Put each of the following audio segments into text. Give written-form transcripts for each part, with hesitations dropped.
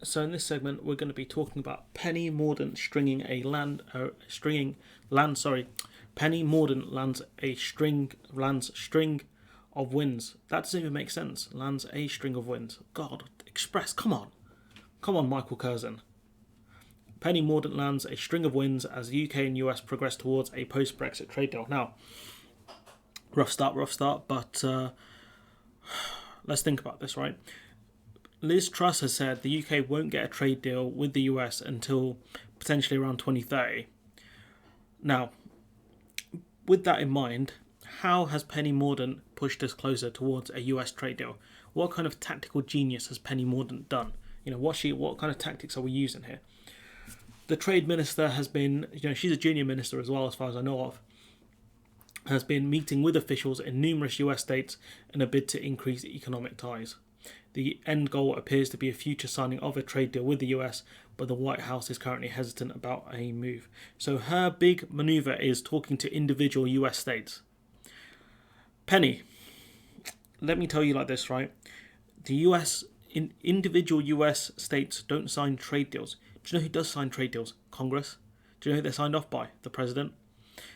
So in this segment, we're going to be talking about Penny Mordaunt Penny Mordaunt lands string of wins. That doesn't even make sense. Lands a string of wins. God, Express, come on, Michael Curzon. Penny Mordaunt lands a string of wins as the UK and US progress towards a post-Brexit trade deal. Now, rough start, but let's think about this, right? Liz Truss has said the UK won't get a trade deal with the US until potentially around 2030. Now, with that in mind, how has Penny Mordaunt pushed us closer towards a US trade deal? What kind of tactical genius has Penny Mordaunt done? What kind of tactics are we using here? The trade minister has been, she's a junior minister as well, as far as I know of, has been meeting with officials in numerous US states in a bid to increase economic ties. The end goal appears to be a future signing of a trade deal with the US, but the White House is currently hesitant about a move. So her big maneuver is talking to individual US states. Penny, let me tell you like this, right? Individual US states don't sign trade deals. Do you know who does sign trade deals? Congress. Do you know who they're signed off by? The president.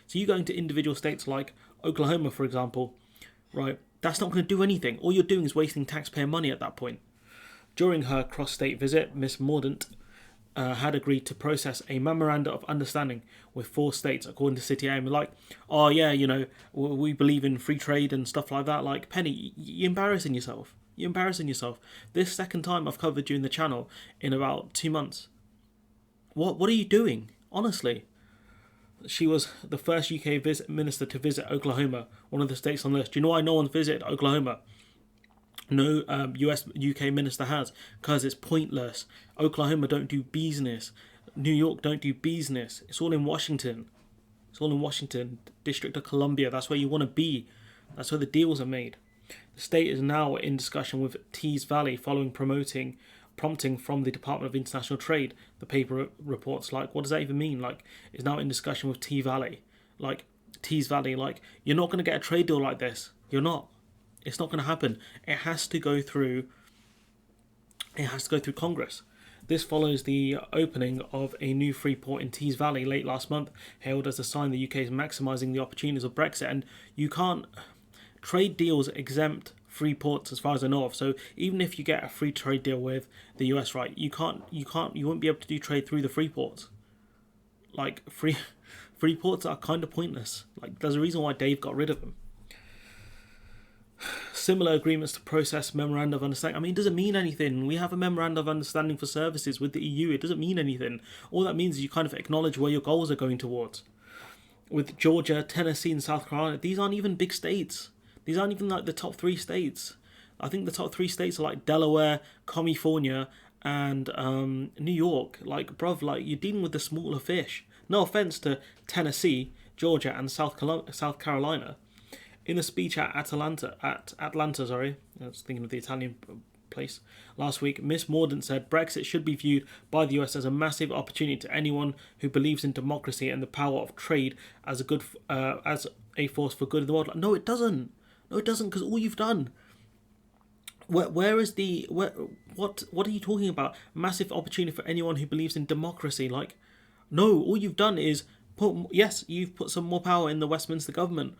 So you go into individual states like Oklahoma, for example, right? That's not going to do anything. All you're doing is wasting taxpayer money at that point. During her cross-state visit, Miss Mordaunt had agreed to process a memorandum of understanding with 4 states, according to City AM. Like, oh yeah, we believe in free trade and stuff like that. Like, Penny, you're embarrassing yourself. You're embarrassing yourself. This second time I've covered you in the channel in about 2 months. What are you doing? Honestly. She was the first UK minister to visit Oklahoma, one of the states on the list. Do you know why no one's visited Oklahoma? No UK minister has, because it's pointless. Oklahoma don't do business. New York don't do business. It's all in Washington. District of Columbia. That's where you want to be. That's where the deals are made. The state is now in discussion with Tees Valley following prompting from the Department of International Trade. The paper reports, like, what does that even mean? Like, it's now in discussion with Tees Valley. Like, you're not going to get a trade deal like this. You're not. It's not going to happen. It has to go through Congress. This follows the opening of a new free port in Tees Valley late last month, hailed as a sign the UK is maximising the opportunities of Brexit. And you can't trade deals exempt free ports, as far as I know of. So even if you get a free trade deal with the US, right, you won't be able to do trade through the free ports. Like, free ports are kind of pointless. Like, there's a reason why Dave got rid of them. Similar agreements to process memorandum of understanding. I mean, it doesn't mean anything. We have a memorandum of understanding for services with the EU. It doesn't mean anything. All that means is you kind of acknowledge where your goals are going towards. With Georgia, Tennessee, and South Carolina, these aren't even big states. These aren't even like the top 3 states. I think the top 3 states are like Delaware, California, and New York. Like, bruv, like, you're dealing with the smaller fish. No offense to Tennessee, Georgia, and South Carolina. In a speech at Atlanta, I was thinking of the Italian place last week, Miss Mordaunt said Brexit should be viewed by the US as a massive opportunity to anyone who believes in democracy and the power of trade as a force for good in the world. Like, no, it doesn't. No, it doesn't, because all you've done. What are you talking about? Massive opportunity for anyone who believes in democracy. Like, no, all you've done is you've put some more power in the Westminster government.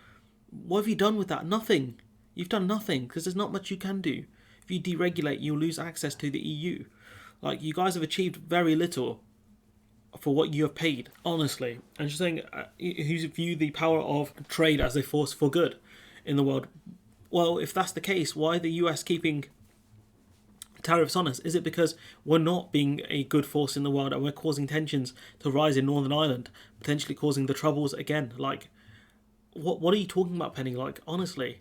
What have you done with that? Nothing. You've done nothing, because there's not much you can do. If you deregulate, you'll lose access to the EU. Like, you guys have achieved very little for what you have paid, honestly. And just saying, who view the power of trade as a force for good in the world. Well, if that's the case, why are the US keeping tariffs on us? Is it because we're not being a good force in the world and we're causing tensions to rise in Northern Ireland, potentially causing the troubles again? Like, what are you talking about, Penny? Like, honestly,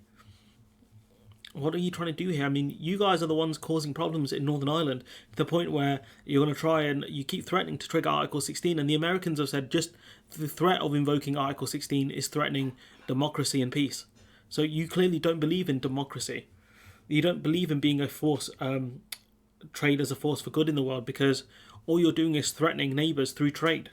what are you trying to do here? I mean, you guys are the ones causing problems in Northern Ireland to the point where you're going to try and you keep threatening to trigger Article 16, and the Americans have said just the threat of invoking Article 16 is threatening democracy and peace. So you clearly don't believe in democracy. You don't believe in being a force, trade as a force for good in the world, because all you're doing is threatening neighbours through trade.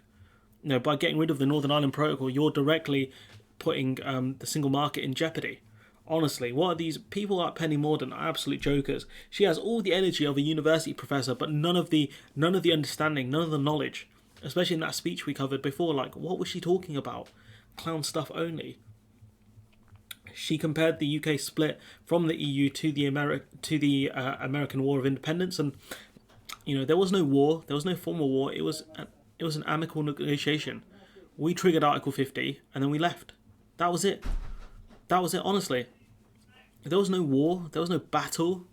By getting rid of the Northern Ireland Protocol, you're directly putting the single market in jeopardy. Honestly, what are these people like Penny Mordaunt are absolute jokers. She has all the energy of a university professor, but none of the understanding, none of the knowledge. Especially in that speech we covered before, like what was she talking about? Clown stuff only. She compared the UK split from the EU to the American War of Independence, and there was no war, there was no formal war. It was an amicable negotiation. We triggered Article 50, and then we left. That was it. That was it. Honestly, there was no war, there was no battle.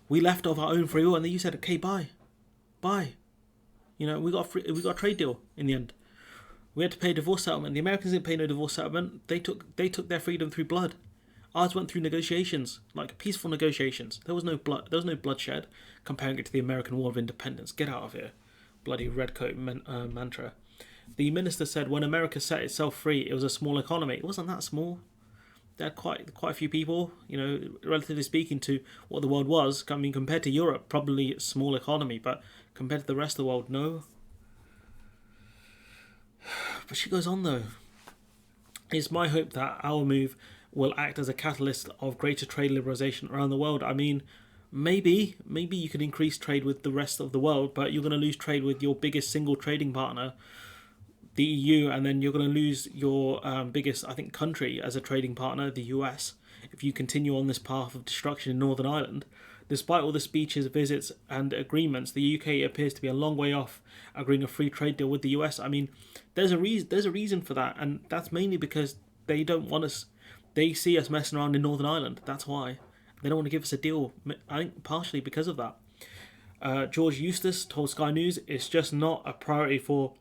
We left of our own free will, and then you said, "Okay, bye." We got a trade deal in the end. We had to pay a divorce settlement. The Americans didn't pay no divorce settlement. They took their freedom through blood. Ours went through negotiations, like peaceful negotiations. There was no blood. There was no bloodshed. Comparing it to the American War of Independence. Get out of here, bloody redcoat mantra. The minister said when America set itself free, it was a small economy. It wasn't that small. They had quite a few people. Relatively speaking to what the world was. I mean, compared to Europe, probably a small economy, but compared to the rest of the world, no. But she goes on though. It's my hope that our move will act as a catalyst of greater trade liberalisation around the world. I mean, maybe you can increase trade with the rest of the world, but you're going to lose trade with your biggest single trading partner, the EU, and then you're going to lose your biggest, I think, country as a trading partner, the US, if you continue on this path of destruction in Northern Ireland. Despite all the speeches, visits and agreements, the UK appears to be a long way off agreeing a free trade deal with the US. I mean, there's a reason for that, and that's mainly because they don't want us. They see us messing around in Northern Ireland. That's why they don't want to give us a deal. I think partially because of that. George Eustace told Sky News it's just not a priority for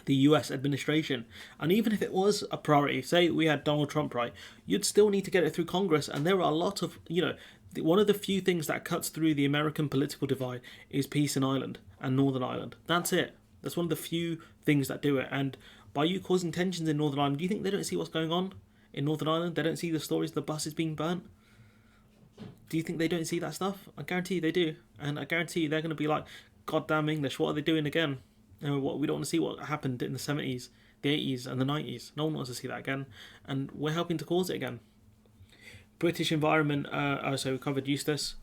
the US administration. And even if it was a priority, say we had Donald Trump, right, you'd still need to get it through Congress. And there are a lot of, one of the few things that cuts through the American political divide is peace in Ireland and Northern Ireland. That's it. That's one of the few things that do it. And by you causing tensions in Northern Ireland, do you think they don't see what's going on in Northern Ireland? They don't see the stories of the buses being burnt? Do you think they don't see that stuff? I guarantee you they do. And I guarantee you they're going to be like, God damn English, what are they doing again? We don't want to see what happened in the 70s, the 80s and the 90s. No one wants to see that again. And we're helping to cause it again. British environment, so we covered Eustace.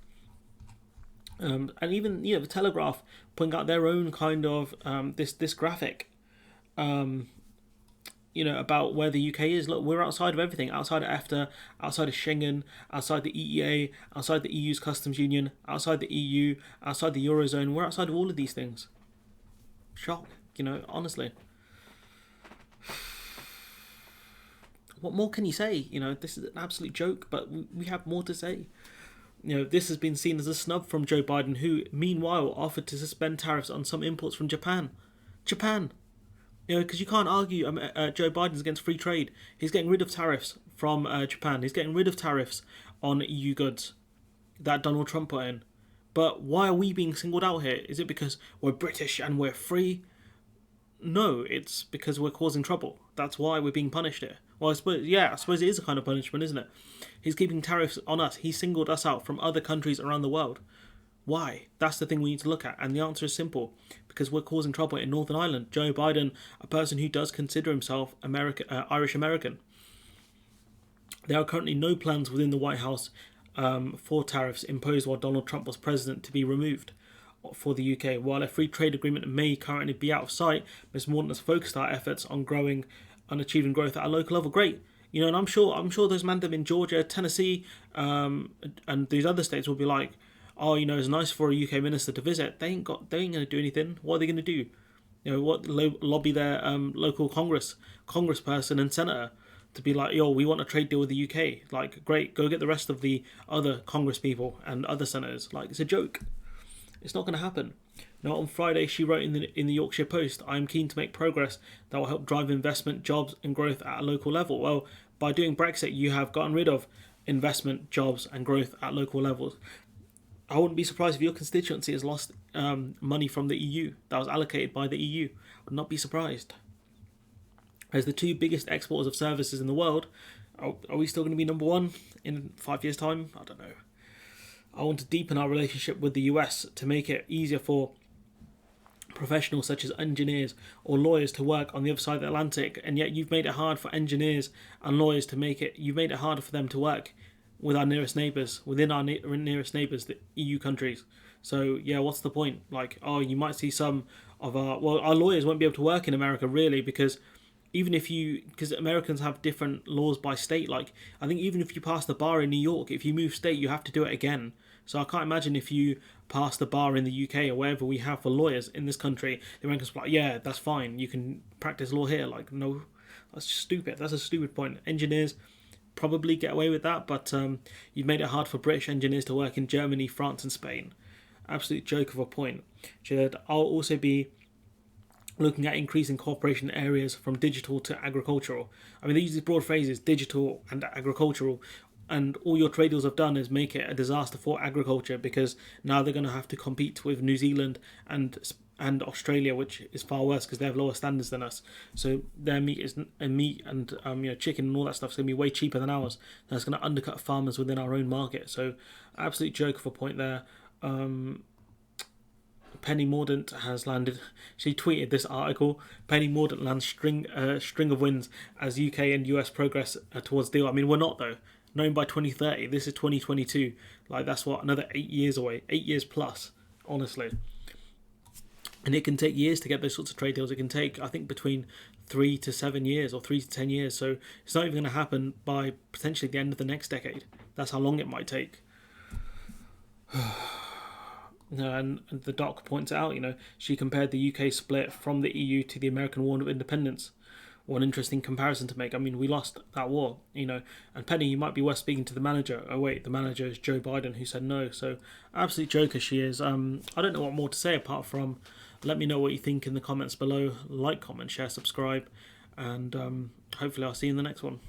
And even, the Telegraph putting out their own kind of this graphic, about where the UK is. Look, we're outside of everything. Outside of EFTA, outside of Schengen, outside the EEA, outside the EU's customs union, outside the EU, outside the Eurozone. We're outside of all of these things. Shock, honestly. What more can you say? This is an absolute joke, but we have more to say. This has been seen as a snub from Joe Biden, who, meanwhile, offered to suspend tariffs on some imports from Japan. Because you can't argue Joe Biden's against free trade. He's getting rid of tariffs from Japan. He's getting rid of tariffs on EU goods that Donald Trump put in. But why are we being singled out here? Is it because we're British and we're free? No, it's because we're causing trouble. That's why we're being punished here. Well, I suppose it is a kind of punishment, isn't it? He's keeping tariffs on us. He singled us out from other countries around the world. Why? That's the thing we need to look at. And the answer is simple. Because we're causing trouble in Northern Ireland. Joe Biden, a person who does consider himself Irish American. There are currently no plans within the White House for tariffs imposed while Donald Trump was president to be removed for the UK. While a free trade agreement may currently be out of sight, Ms. Mordaunt has focused our efforts on achieving growth at a local level. Great. And I'm sure those mandem in Georgia, Tennessee, and these other states will be like, oh, it's nice for a UK minister to visit. They ain't going to do anything. What are they going to do? Lobby their local congressperson and senator to be like, yo, we want a trade deal with the UK. Like, great, go get the rest of the other Congress people and other senators. Like, it's a joke. It's not going to happen. Now, on Friday, she wrote in the Yorkshire Post, I am keen to make progress that will help drive investment, jobs and growth at a local level. Well, by doing Brexit, you have gotten rid of investment, jobs and growth at local levels. I wouldn't be surprised if your constituency has lost money from the EU that was allocated by the EU. I would not be surprised. As the two biggest exporters of services in the world, are we still going to be number one in 5 years' time? I don't know. I want to deepen our relationship with the US to make it easier for professionals such as engineers or lawyers to work on the other side of the Atlantic, and yet you've made it hard for engineers and lawyers to make it. You've made it harder for them to work with our nearest neighbours, within our nearest neighbours, the EU countries. So yeah, what's the point? Like, oh, you might see some of our lawyers won't be able to work in America really, because because Americans have different laws by state. Like, I think even if you pass the bar in New York, if you move state, you have to do it again. So I can't imagine if you pass the bar in the UK or wherever we have for lawyers in this country, the Americans are like, yeah, that's fine, you can practice law here. Like, no, that's just stupid. That's a stupid point. Engineers probably get away with that, but you've made it hard for British engineers to work in Germany, France, and Spain. Absolute joke of a point. I'll also be looking at increasing cooperation areas from digital to agricultural. I mean, they use these broad phrases, digital and agricultural, and all your trade deals have done is make it a disaster for agriculture, because now they're going to have to compete with New Zealand and Australia, which is far worse because they have lower standards than us. So their meat and chicken and all that stuff is going to be way cheaper than ours. That's going to undercut farmers within our own market. So absolute joke of a point there. Penny Mordaunt has landed. She tweeted this article. Penny Mordaunt lands string of wins as UK and US progress towards deal. I mean, we're not though. Known by 2030. This is 2022. Like, that's what, another 8 years away. 8 years plus, honestly. And it can take years to get those sorts of trade deals. It can take, I think, between 3 to 7 years or 3 to 10 years. So it's not even going to happen by potentially the end of the next decade. That's how long it might take. And the doc points out, she compared the UK split from the EU to the American War of Independence. One interesting comparison to make. I mean, we lost that war, and Penny, you might be worth speaking to the manager. Oh wait, the manager is Joe Biden, who said no. So absolute joker she is. I don't know what more to say apart from let me know what you think in the comments below. Like, comment, share, subscribe, and hopefully I'll see you in the next one.